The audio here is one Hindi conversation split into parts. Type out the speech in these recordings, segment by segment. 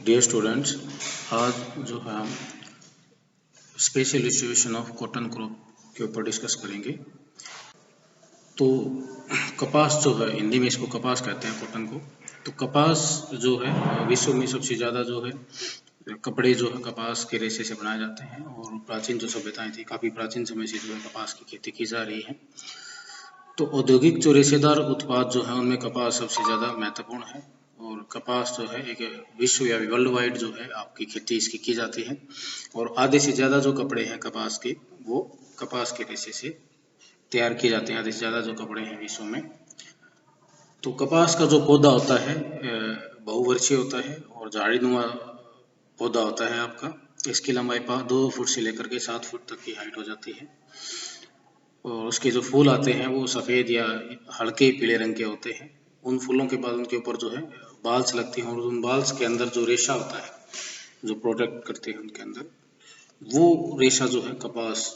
डियर स्टूडेंट्स, आज जो है हम special distribution of cotton crop के ऊपर डिस्कस करेंगे। तो कपास जो है, हिंदी में इसको कपास कहते हैं, कॉटन को। तो कपास जो है विश्व में सबसे ज़्यादा जो है कपड़े जो है कपास के रेशे से बनाए जाते हैं। और प्राचीन जो सभ्यताएं थी, काफ़ी प्राचीन समय से जो है कपास की खेती की जा रही है। तो औद्योगिक जो रेशेदार उत्पाद जो है उनमें कपास सबसे ज़्यादा महत्वपूर्ण है। और कपास जो है एक विश्व या वर्ल्ड वाइड जो है आपकी खेती इसकी की जाती है। और आधे से ज़्यादा जो कपड़े हैं कपास के, वो कपास के रेशे से तैयार किए जाते हैं। आधे से ज़्यादा जो कपड़े हैं विश्व में। तो कपास का जो पौधा होता है बहुवर्षीय होता है और झाड़ीनुमा पौधा होता है आपका। इसकी लंबाई 2 फुट से लेकर के 7 फुट तक की हाइट हो जाती है। और उसके जो फूल आते हैं वो सफ़ेद या हल्के पीले रंग के होते हैं। उन फूलों के बाद उनके ऊपर जो है बाल्स लगती हैं और उन बाल्स के अंदर जो रेशा होता है, जो प्रोटेक्ट करते हैं उनके अंदर, वो रेशा जो है कपास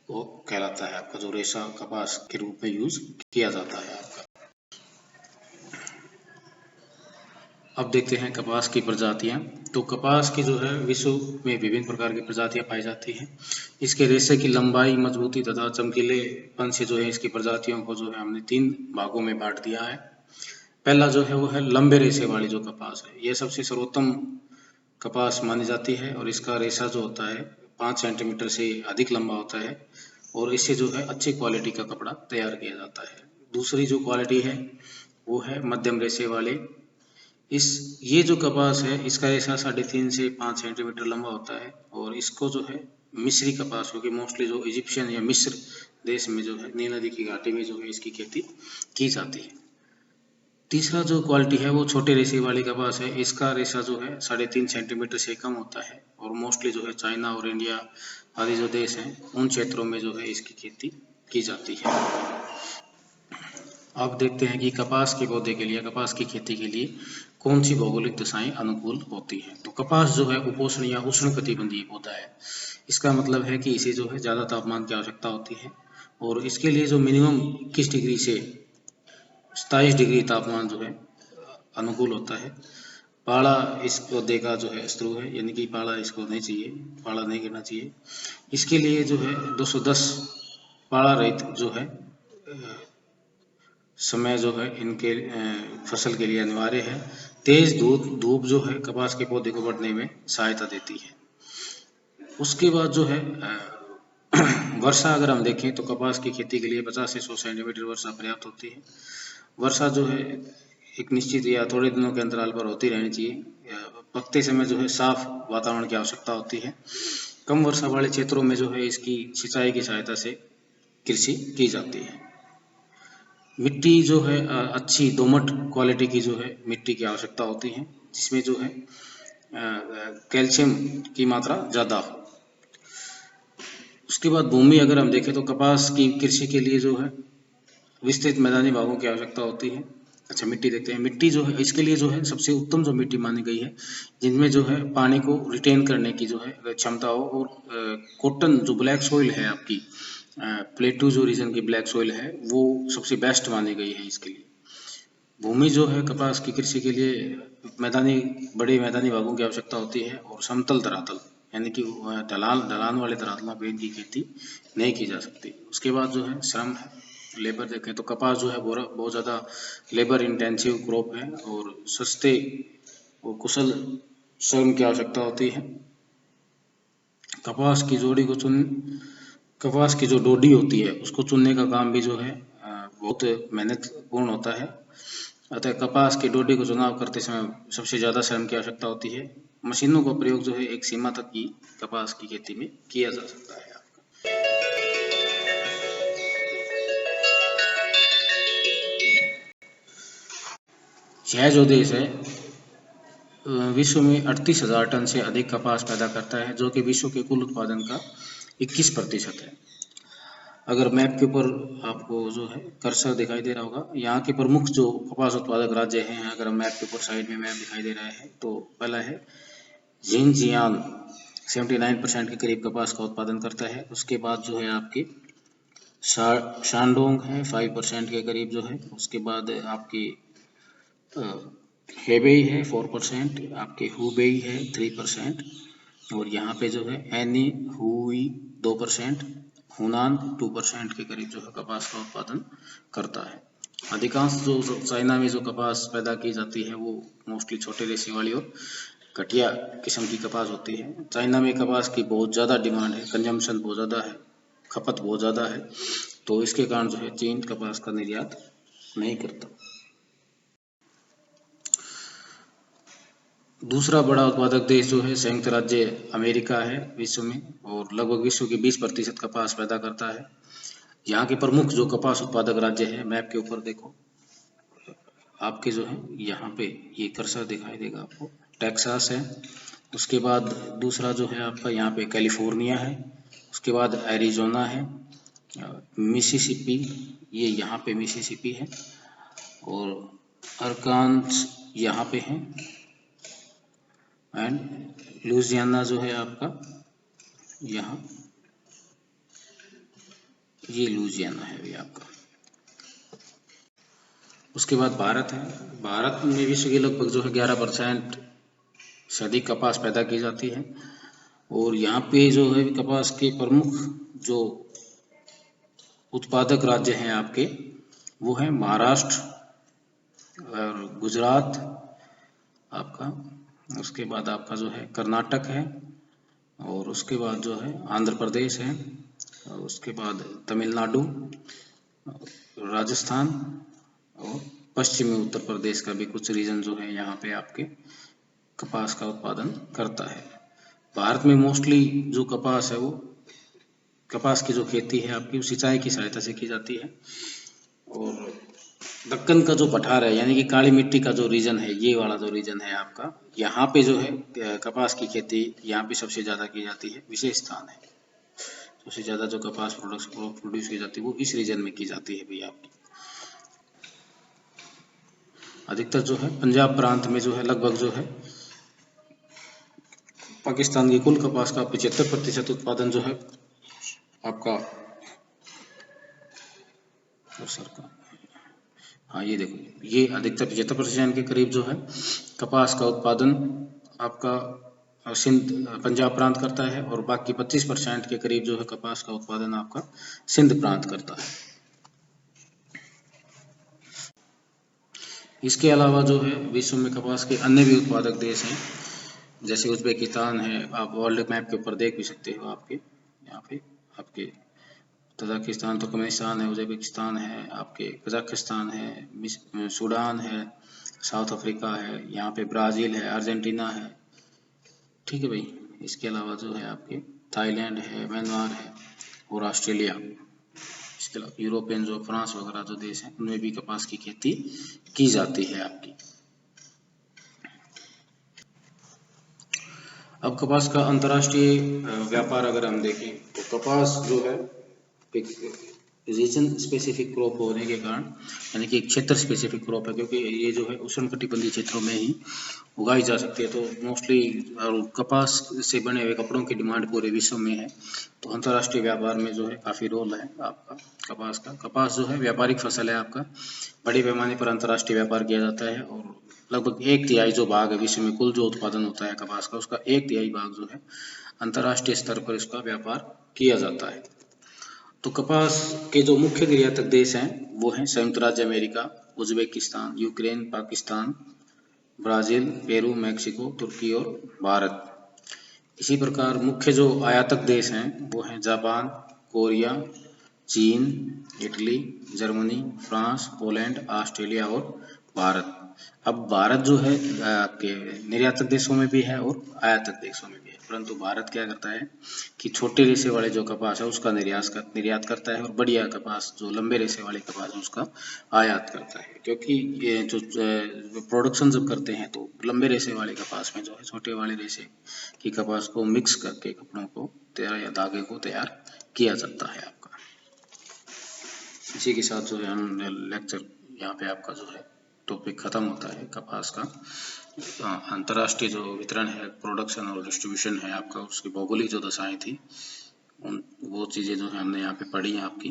वो कहलाता है आपका। जो रेशा कपास के रूप में यूज किया जाता है आपका। अब देखते हैं कपास की प्रजातियां। तो कपास की जो है विश्व में विभिन्न प्रकार की प्रजातियां पाई जाती हैं। इसके रेशे की लंबाई, मजबूती तथा चमकीलेपन से जो है इसकी प्रजातियों को जो है हमने 3 भागों में बांट दिया है। पहला जो है वो है लंबे रेशे वाली जो कपास है। यह सबसे सर्वोत्तम कपास मानी जाती है और इसका रेशा जो होता है 5 सेंटीमीटर से अधिक लंबा होता है और इससे जो है अच्छी क्वालिटी का कपड़ा तैयार किया जाता है। दूसरी जो क्वालिटी है वो है मध्यम रेशे वाले। ये जो कपास है इसका रेशा 3.5 से 5 सेंटीमीटर लंबा होता है और इसको जो है मिस्री कपास, क्योंकि मोस्टली जो इजिप्शियन या मिस्र देश में जो है नील नदी की घाटी में जो है इसकी खेती की जाती है। तीसरा जो क्वालिटी है वो छोटे रेशे वाली कपास है। इसका रेशा जो है 3.5 सेंटीमीटर से कम होता है और मोस्टली जो है चाइना और इंडिया आदि जो देश हैं उन क्षेत्रों में जो है इसकी खेती की जाती है। अब देखते हैं कि कपास के पौधे के लिए, कपास की खेती के लिए कौन सी भौगोलिक दशाएं अनुकूल होती हैं। तो कपास जो है उपोष्ण या उष्णकटिबंधीय पौधा है। इसका मतलब है कि इसे जो है ज़्यादा तापमान की आवश्यकता होती है और इसके लिए जो मिनिमम 21 डिग्री से 27 डिग्री तापमान जो है अनुकूल होता है। पाला इस पौधे का जो है स्तरू है, यानी कि पाला इसको नहीं चाहिए, पाला नहीं गिरना चाहिए। इसके लिए जो है 210 पाला रहित जो है समय जो है इनके फसल के लिए अनिवार्य है। तेज धूप जो है कपास के पौधे को बढ़ने में सहायता देती है। उसके बाद जो है वर्षा अगर हम देखें तो कपास की खेती के लिए 50 से 100 सेंटीमीटर वर्षा पर्याप्त होती है। वर्षा जो है एक निश्चित या थोड़े दिनों के अंतराल पर होती रहनी चाहिए। पकते समय जो है साफ वातावरण की आवश्यकता होती है। कम वर्षा वाले क्षेत्रों में जो है इसकी सिंचाई की सहायता से कृषि की जाती है। मिट्टी जो है अच्छी दोमट क्वालिटी की जो है मिट्टी की आवश्यकता होती है, जिसमें जो है कैल्शियम की मात्रा ज़्यादा हो। उसके बाद भूमि अगर हम देखें तो कपास की कृषि के लिए जो है विस्तृत मैदानी भागों की आवश्यकता होती है। अच्छा, मिट्टी देखते हैं। मिट्टी जो है इसके लिए जो है सबसे उत्तम जो मिट्टी मानी गई है, जिनमें जो है पानी को रिटेन करने की जो है क्षमता हो। और कॉटन जो ब्लैक सॉइल है आपकी, प्लेटू जो रीजन की ब्लैक सॉइल है, वो सबसे बेस्ट मानी गई है इसके लिए। भूमि जो है कपास की कृषि के लिए बड़े मैदानी भागों की आवश्यकता होती है और समतल धरातल, यानी कि ढलान वाले धरातलों पे इनकी खेती नहीं की जा सकती। उसके बाद जो है श्रम है, लेबर देखें तो कपास जो है बहुत ज़्यादा लेबर इंटेंसिव क्रॉप है और सस्ते और कुशल श्रम की आवश्यकता होती है। कपास की जो डोडी होती है उसको चुनने का काम भी जो है बहुत मेहनतपूर्ण होता है। अतः कपास की डोडी को चुनाव करते समय सबसे ज़्यादा श्रम की आवश्यकता होती है। मशीनों का प्रयोग जो है एक सीमा तक की कपास की खेती में किया जा सकता है। यह जो देश है विश्व में 38,000 टन से अधिक कपास पैदा करता है, जो कि विश्व के कुल उत्पादन का 21% है। अगर मैप के ऊपर आपको जो है कर्सर दिखाई दे रहा होगा, यहाँ के प्रमुख जो कपास उत्पादक राज्य हैं, अगर मैप के ऊपर साइड में मैप दिखाई दे रहा है तो पहला है जिनजियांग, 79% के करीब कपास का उत्पादन करता है। उसके बाद जो है आपकी शानडोंग है 5% के करीब जो है। उसके बाद आपकी हेबेई है 4%, आपके हुबेई है 3%, और यहाँ पे जो है एनी हुई 2%, हुनान 2% के करीब जो है कपास का उत्पादन करता है। अधिकांश जो चाइना में जो कपास पैदा की जाती है वो मोस्टली छोटे रेशे वाली और घटिया किस्म की कपास होती है। चाइना में कपास की बहुत ज़्यादा डिमांड है, कंजम्पशन बहुत ज़्यादा है, खपत बहुत ज़्यादा है, तो इसके कारण जो है चीन कपास का निर्यात नहीं करता। दूसरा बड़ा उत्पादक देश जो है संयुक्त राज्य अमेरिका है विश्व में, और लगभग विश्व की 20% कपास पैदा करता है। यहाँ के प्रमुख जो कपास उत्पादक राज्य है, मैप के ऊपर देखो आपके जो है यहाँ पे ये कर्सर दिखाई देगा आपको, टेक्सास है, उसके बाद दूसरा जो है आपका यहाँ पे कैलिफोर्निया है, उसके बाद एरिजोना है, मिसिसिपी, ये यहाँ पे मिसिसिपी है, और अरकान्स यहाँ पे है, एंड लुइसियाना जो है आपका यहाँ, ये लुइसियाना है भैया आपका। उसके बाद भारत है। भारत में विश्व की लगभग जो है 11% से अधिक कपास पैदा की जाती है, और यहाँ पे जो है कपास के प्रमुख जो उत्पादक राज्य हैं आपके वो है महाराष्ट्र और गुजरात आपका, उसके बाद आपका जो है कर्नाटक है, और उसके बाद जो है आंध्र प्रदेश है, और उसके बाद तमिलनाडु, राजस्थान, और पश्चिमी उत्तर प्रदेश का भी कुछ रीजन जो है यहाँ पे आपके कपास का उत्पादन करता है। भारत में मोस्टली जो कपास है वो कपास की जो खेती है आपकी सिंचाई की सहायता से की जाती है, और दक्कन का जो पठार है यानी कि काली मिट्टी का जो रीजन है, ये वाला जो रीजन है आपका, यहाँ पे जो है कपास की खेती यहाँ पे सबसे ज़्यादा की जाती है, विशेष स्थान है। सबसे ज़्यादा जो कपास प्रोड्यूस की जाती है वो इस रीजन में की जाती है भैया आपकी। अधिकतर जो है पंजाब प्रांत में जो है लगभग जो है पाकिस्तान की कुल कपास का 75% उत्पादन जो है आपका सर का, हाँ ये देखो, ये अधिकतर 75% के करीब जो है कपास का उत्पादन आपका सिंध पंजाब प्रांत करता है, और बाकी 25% के करीब जो है कपास का उत्पादन आपका सिंध प्रांत करता है। इसके अलावा जो है विश्व में कपास के अन्य भी उत्पादक देश हैं, जैसे उज्बेकिस्तान है, आप वर्ल्ड मैप के ऊपर देख भी सकते हो आपके यहाँ पे आपके तजाकिस्तान, तुर्कमेनिस्तान है, उज्बेकिस्तान है, आपके कजाकिस्तान है, सूडान है, साउथ अफ्रीका है, यहाँ पे ब्राज़ील है, अर्जेंटीना है, ठीक है भाई। इसके अलावा जो है आपके थाईलैंड है, म्यांमार है, और ऑस्ट्रेलिया। इसके अलावा यूरोपियन जो फ्रांस वगैरह जो देश हैं उनमें भी कपास की खेती की जाती है आपकी। अब कपास का अंतर्राष्ट्रीय व्यापार अगर हम देखें तो कपास जो है एक रीजन स्पेसिफिक क्रॉप होने के कारण, यानी कि क्षेत्र स्पेसिफिक क्रॉप है, क्योंकि ये जो है उष्णकटिबंधीय क्षेत्रों में ही उगाई जा सकती है, तो मोस्टली कपास से बने हुए कपड़ों की डिमांड पूरे विश्व में है, तो अंतर्राष्ट्रीय व्यापार में जो है काफ़ी रोल है आपका कपास का। कपास जो है व्यापारिक फसल है आपका, बड़े पैमाने पर अंतर्राष्ट्रीय व्यापार किया जाता है, और लगभग 1/3 जो भाग है विश्व में कुल जो उत्पादन होता है कपास का, उसका 1/3 भाग जो है अंतर्राष्ट्रीय स्तर पर इसका व्यापार किया जाता है। तो कपास के जो मुख्य निर्यातक देश हैं वो हैं संयुक्त राज्य America, Uzbekistan, Ukraine, Pakistan, Brazil, Peru, Mexico, Turkey और भारत। इसी प्रकार मुख्य जो आयातक देश हैं वो हैं जापान, कोरिया, चीन, Italy, Germany, France, Poland, Australia और भारत। अब भारत जो है आपके निर्यातक देशों में भी है और आयातक देशों में भी है, परंतु भारत क्या करता है कि छोटे रेशे वाले जो कपास है उसका निर्यात करता है, और बढ़िया कपास जो लंबे रेशे वाले कपास है उसका आयात करता है, क्योंकि ये जो प्रोडक्शन जब करते हैं तो लंबे रेशे वाले कपास में जो है छोटे वाले रेशे की कपास को मिक्स करके कपड़ों को तैयार या धागे को तैयार किया जाता है आपका। इसी के साथ जो है हम लेक्चर यहाँ पे आपका जो है टॉपिक खत्म होता है कपास का। अंतर्राष्ट्रीय जो वितरण है, प्रोडक्शन और डिस्ट्रीब्यूशन है आपका, उसकी भौगोलिक जो दशाएं थी उन वो चीज़ें जो है हमने यहाँ पे पढ़ी हैं आपकी।